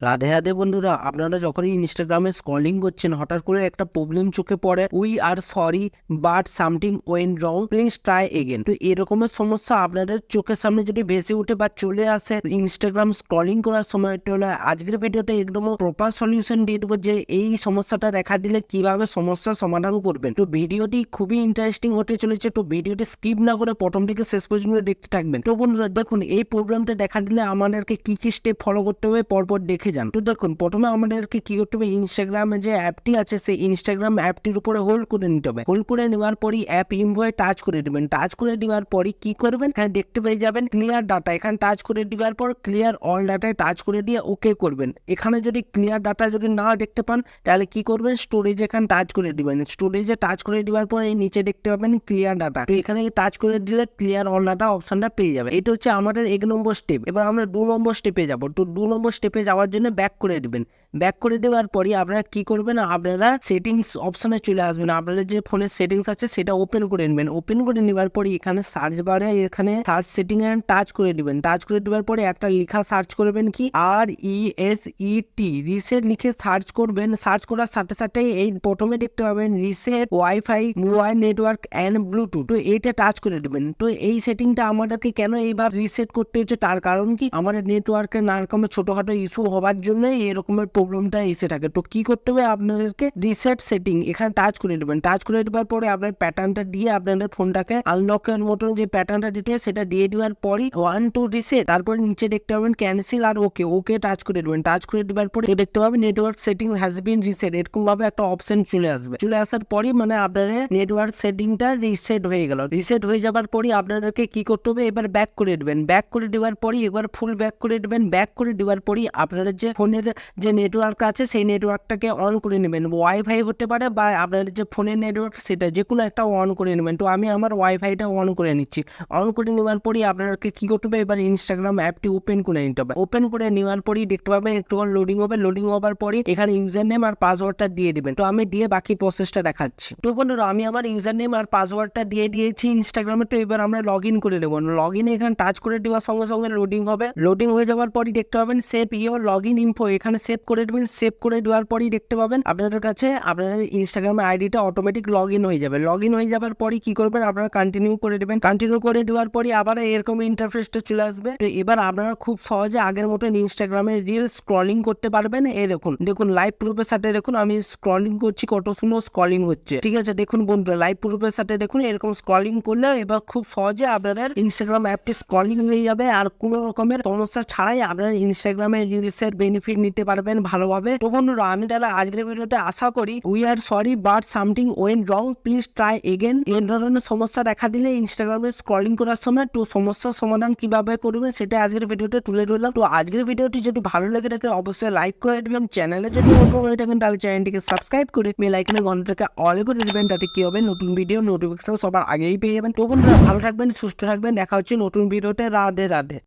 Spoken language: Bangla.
রাধে রাধে বন্ধুরা, আপনারা যখনই ইনস্টাগ্রামে স্ক্রলিং করছেন হঠাৎ করে একটা প্রবলেম চোখে পড়ে, we are sorry but something went wrong, please try again. তো এরকমের সমস্যা আপনাদের চোখের সামনে যদি ভেসে উঠে বা চলে আসে ইনস্টাগ্রাম স্ক্রলিং করার সময়, তাহলে আজকের ভিডিওতে একদম প্রপার সলিউশন দিয়ে দেবো যে এই সমস্যাটা দেখা দিলে কিভাবে সমস্যার সমাধান করবেন। তো ভিডিওটি খুবই ইন্টারেস্টিং হতে চলেছে, তো ভিডিওটি স্কিপ না করে প্রথম থেকে শেষ পর্যন্ত দেখতে থাকবেন। তো বন্ধুরা দেখুন, এই প্রবলেমটা দেখা দিলে আমাদেরকে কি কি স্টেপ ফলো করতে হবে পরপর দেখে যান। তো দেখুন, প্রথমে আমাদেরকে কি করতে হবে, ইনস্টাগ্রামে যে অ্যাপটি আছে সেই ইনস্টাগ্রাম অ্যাপটির উপরে হোল্ড করে নিতে হবে। হোল্ড করে নেওয়ার পরই অ্যাপ ইনভয়ে টাচ করে দেবেন। টাচ করে দেওয়ার পরই কি করবেন, এখানে দেখতে পেয়ে যাবেন ক্লিয়ার ডাটা। এখানে টাচ করে দেওয়ার পর ক্লিয়ার অল ডাটায় টাচ করে দিয়ে ওকে করবেন। এখানে যদি ক্লিয়ার ডাটা যদি না দেখতে পান তাহলে কি করবেন, স্টোরেজ এখানে টাচ করে দিবেন। স্টোরেজে টাচ করে দেওয়ার পর এই নিচে দেখতে পাবেন ক্লিয়ার ডাটা। তো এখানে টাচ করে দিলে ক্লিয়ার অল ডাটা অপশনটা পেয়ে যাবে। এটা হচ্ছে আমাদের 1 নম্বর স্টেপ। এবার আমরা 2 নম্বর স্টেপে যাব। তো 2 নম্বর স্টেপে যাওয়ার জন্য ব্যাক করে দিবেন। ব্যাক করে দেওয়ার পরই আপনারা কি করবেন, আপনারা সেটিংস অপশনে চলে আসবেন। আপনাদের যে ফোনের সেটিংস আছে সেটা ওপেন করে নেবেন। ওপেন করে নেওয়ার পরে এখানে সার্চ বারে এখানে সার্চ সেটিং এ টাচ করে দিবেন। টাচ করে দেওয়ার পরে একটা লেখা সার্চ করবেন, কি RESET রিসেট লিখে সার্চ করবেন। সার্চ করার সাথে সাথে এই প্রথমে দেখতে পাবেন reset wifi mobile network and bluetooth. তো এইটা টাচ করে দিবেন। তো এই সেটিংটা আমাদেরকে কেন এইবার রিসেট করতে হচ্ছে, তার কারণ কি আমাদের নেটওয়ার্কের নানা রকমের ছোটখাটো ইস্যু হওয়ার জন্য এরকমের প্রবলেমটা এসে থাকে। তো কি করতে হবে, আপনাদেরকে রিসেট সেটিং এখানে টাচ করে দেবেন। টাচ করে দেওয়ার পরে আপনার প্যাটার্নটা দিয়ে আপনাদের ফোনটাকে আনলকের মতন যে প্যাটার্নটা দিতে হয় সেটা দিয়ে দেওয়ার পরই 1 2 রিসেট, তারপরে নিচে দেখতে পাবেন ক্যান্সেল আর ওকে টাচ করে দেবেন। টাচ করে দেওয়ার পরে দেখতে পাবেন network setting has been reset, এরকম ভাবে একটা অপশন চলে আসবে। চলে আসার পরই মানে আপনাদের নেটওয়ার্ক সেটিংটা রিসেট হয়ে গেল। রিসেট হয়ে যাবার পরই আপনাদেরকে কি করতে হবে, এবার ব্যাক করে দেবেন। ব্যাক করে দেওয়ার পরই এবার ফুল ব্যাক করে দেবেন। ব্যাক করে দেওয়ার পরই আপনাদের যে ফোনের যে নেটওয়ার্ক আছে সেই নেটওয়ার্কটাকে অন করে নেবেন। ওয়াইফাই হতে পারে বা আপনাদের যে ফোনের নেটওয়ার্ক সেটা যে কোনো একটা অন করে নেবেন। তো আমি আমার ওয়াইফাইটা অন করে নিচ্ছি। অন করে নেওয়ার পরই আপনাদেরকে কি করতে হবে, এবার ইনস্টাগ্রাম অ্যাপটি ওপেন করে নিতে হবে। ওপেন করে নেওয়ার পরই দেখতে পাবেন একটু লোডিং হবে। লোডিং হওয়ার পরই এখানে ইউজার নেম আর পাসওয়ার্ডটা দিয়ে দিবেন। তো আমি দিয়ে বাকি প্রসেসটা দেখাচ্ছি। তো বন্ধুরা, আমি আমার ইউজার নেম আর পাসওয়ার্ডটা দিয়ে দিয়েছি ইনস্টাগ্রামে। তো এবার আমরা লগ ইন করে দেবো। লগ ইনে এখানে টাচ করে দেওয়ার সঙ্গে সঙ্গে লোডিং হবে। লোডিং হয়ে যাওয়ার পরই দেখতে পাবেন save your log in info, এখানে সেভ করে দেবেন। সেভ করে দেওয়ার পরই দেখতে পাবেন আপনাদের কাছে আপনাদের ইনস্টাগ্রামের আইডিটা অটোমেটিক লগ ইন হয়ে যাবে। লগ ইন হয়ে যাবার পরই কি করবেন, আপনারা কন্টিনিউ করে দেবেন। কন্টিনিউ করে দেওয়ার পরই আবার এরকম ইন্টারফেসটা চলে আসবে। তো এবার আপনারা খুব সহজে আগের মতন ইনস্টাগ্রামে রিল স্ক্রলিং করতে পারবেন। এই দেখুন লাইভ প্রুফের সাথে দেখুন আমি স্ক্রলিং করছি, কত সুন্দর স্ক্রলিং হচ্ছে। ঠিক আছে, দেখুন বন্ধুরা লাইভ প্রুফের সাথে দেখুন এরকম স্ক্রলিং করলে এবার খুব সহজে আপনাদের ইনস্টাগ্রাম অ্যাপটি স্ক্রলিং হয়ে যাবে আর কোনো রকমের সমস্যা ছাড়াই আপনারা ইনস্টাগ্রামে রিলসের বেনিফিট নিতে পারবেন ভালোভাবে। তো বন্ধুরা, আমি তাহলে আজকের ভিডিওতে আশা করি we are sorry but something went wrong, please try again এই ধরনের সমস্যা দেখা দিলে ইনস্টাগ্রামে স্ক্রলিং করার সময় তো সমস্যার সমাধান কিভাবে করবেন সেটা আজকের ভিডিওতে তুলে ধরলাম। তো আজকের ভিডিওটি যদি ভালো লেগে থাকে অবশ্যই লাইক করে দেবেন। চ্যানেলে যদি নতুন হয়ে থাকেন তাহলে চ্যানেলটিকে সাবস্ক্রাইব করে বেল আইকনের ঘন্টাটাকে অল করে দেবেন। তাতে কি হবে, নতুন ভিডিও নোটিফিকেশন সবার আগেই পেয়ে যাবেন। তো বন্ধুরা ভালো থাকবেন, সুস্থ থাকবেন, দেখা হচ্ছে নতুন ভিডিওতে। রাধে রাধে।